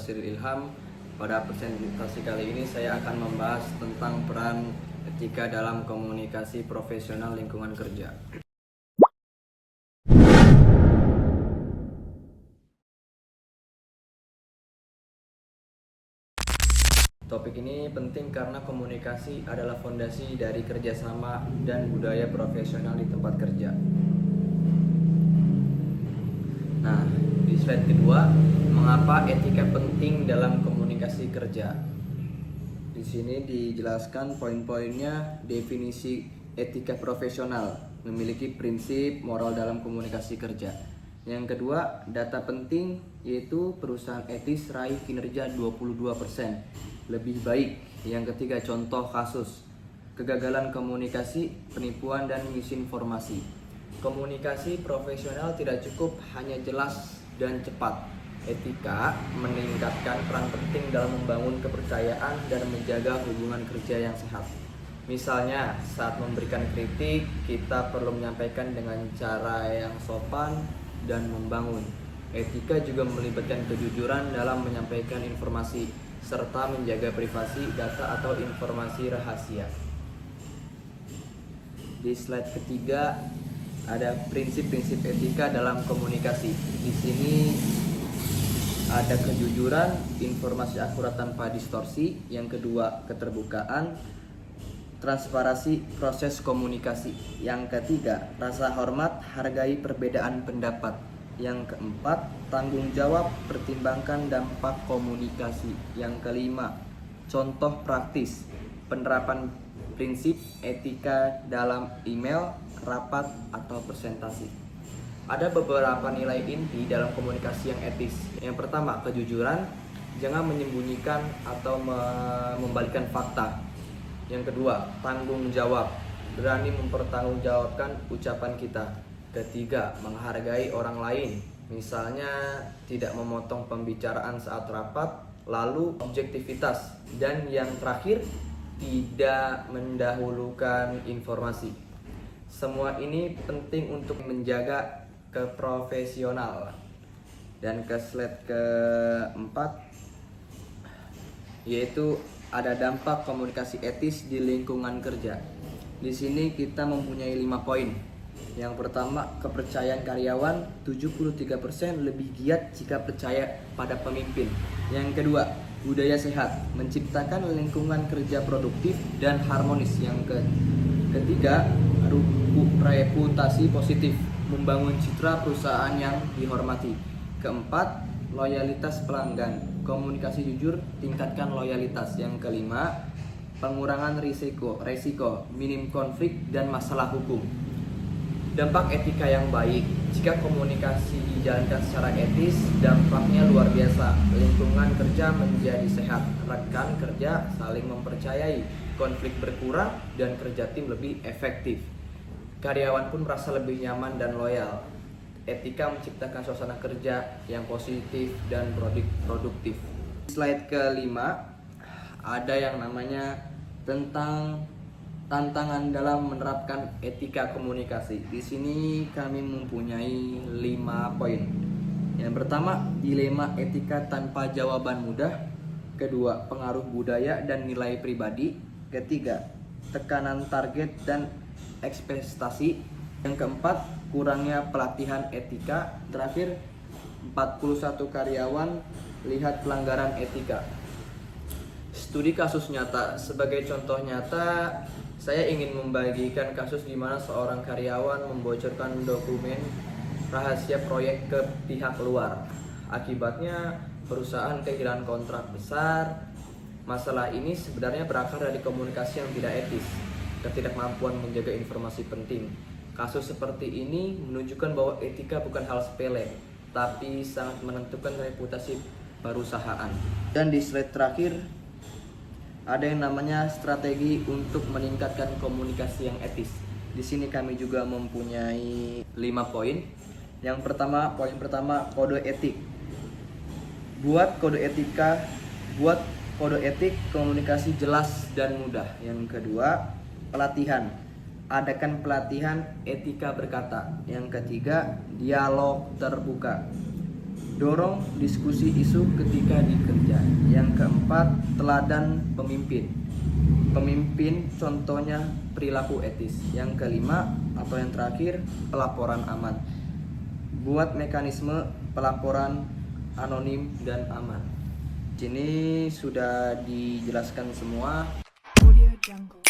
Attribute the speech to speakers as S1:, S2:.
S1: Basiril Ilham. Pada presentasi kali ini saya akan membahas tentang peran etika dalam komunikasi profesional lingkungan kerja. Topik ini penting karena komunikasi adalah fondasi dari kerjasama dan budaya profesional di tempat kerja. Nah, di slide kedua, mengapa etika penting dalam komunikasi kerja? Di sini dijelaskan poin-poinnya. Definisi etika profesional, memiliki prinsip moral dalam komunikasi kerja. Yang kedua, data penting, yaitu perusahaan etis raih kinerja 22% lebih baik. Yang ketiga, contoh kasus kegagalan komunikasi, penipuan dan misinformasi. Komunikasi profesional tidak cukup hanya jelas dan cepat. Etika meningkatkan peran penting dalam membangun kepercayaan dan menjaga hubungan kerja yang sehat. Misalnya, saat memberikan kritik, kita perlu menyampaikan dengan cara yang sopan dan membangun. Etika juga melibatkan kejujuran dalam menyampaikan informasi, serta menjaga privasi data atau informasi rahasia. Di slide ketiga, ada prinsip-prinsip etika dalam komunikasi. Di sini ada kejujuran, informasi akurat tanpa distorsi. Yang kedua, keterbukaan, transparansi proses komunikasi. Yang ketiga, rasa hormat, hargai perbedaan pendapat. Yang keempat, tanggung jawab, pertimbangkan dampak komunikasi. Yang kelima, contoh praktis, penerapan prinsip etika dalam email, rapat, atau presentasi. Ada beberapa nilai inti dalam komunikasi yang etis. Yang pertama, kejujuran, jangan menyembunyikan atau membalikkan fakta. Yang kedua, tanggung jawab, berani mempertanggungjawabkan ucapan kita. Ketiga, menghargai orang lain, misalnya tidak memotong pembicaraan saat rapat. Lalu, objektivitas, dan yang terakhir, tidak mendahulukan informasi. Semua ini penting untuk menjaga keprofesional. Dan ke slide keempat, yaitu ada dampak komunikasi etis di lingkungan kerja. Di sini kita mempunyai 5 poin. Yang pertama, kepercayaan karyawan 73% lebih giat jika percaya pada pemimpin. Yang kedua, budaya sehat, menciptakan lingkungan kerja produktif dan harmonis. Yang ketiga, reputasi positif, membangun citra perusahaan yang dihormati. Keempat, loyalitas pelanggan, komunikasi jujur, tingkatkan loyalitas. Yang kelima, pengurangan risiko, minim konflik dan masalah hukum. Dampak etika yang baik, jika komunikasi dijalankan secara etis, dampaknya luar biasa. Lingkungan kerja menjadi sehat, rekan kerja saling mempercayai, konflik berkurang, dan kerja tim lebih efektif. Karyawan pun merasa lebih nyaman dan loyal. Etika menciptakan suasana kerja yang positif dan produktif. Slide kelima, ada yang namanya tentang tantangan dalam menerapkan etika komunikasi. Di sini kami mempunyai 5 poin. Yang pertama, dilema etika tanpa jawaban mudah. Kedua, pengaruh budaya dan nilai pribadi. Ketiga, tekanan target dan ekspektasi. Yang keempat, kurangnya pelatihan etika. Terakhir, 41 karyawan lihat pelanggaran etika. Studi kasus nyata. Sebagai contoh nyata, saya ingin membagikan kasus di mana seorang karyawan membocorkan dokumen rahasia proyek ke pihak luar. Akibatnya perusahaan kehilangan kontrak besar. Masalah ini sebenarnya berakar dari komunikasi yang tidak etis, ketidakmampuan menjaga informasi penting. Kasus seperti ini menunjukkan bahwa etika bukan hal sepele, tapi sangat menentukan reputasi perusahaan. Dan di slide terakhir, ada yang namanya strategi untuk meningkatkan komunikasi yang etis. Di sini kami juga mempunyai 5 poin. Yang pertama, poin pertama, kode etik. Buat kode etik komunikasi jelas dan mudah. Yang kedua, pelatihan. Adakan pelatihan etika berkata. Yang ketiga, dialog terbuka. Dorong diskusi isu ketika dikerja. Yang keempat, teladan pemimpin. Pemimpin contohnya perilaku etis. Yang kelima atau yang terakhir, pelaporan aman. Buat mekanisme pelaporan anonim dan aman. Sini sudah dijelaskan semua.
S2: Audio Jungle.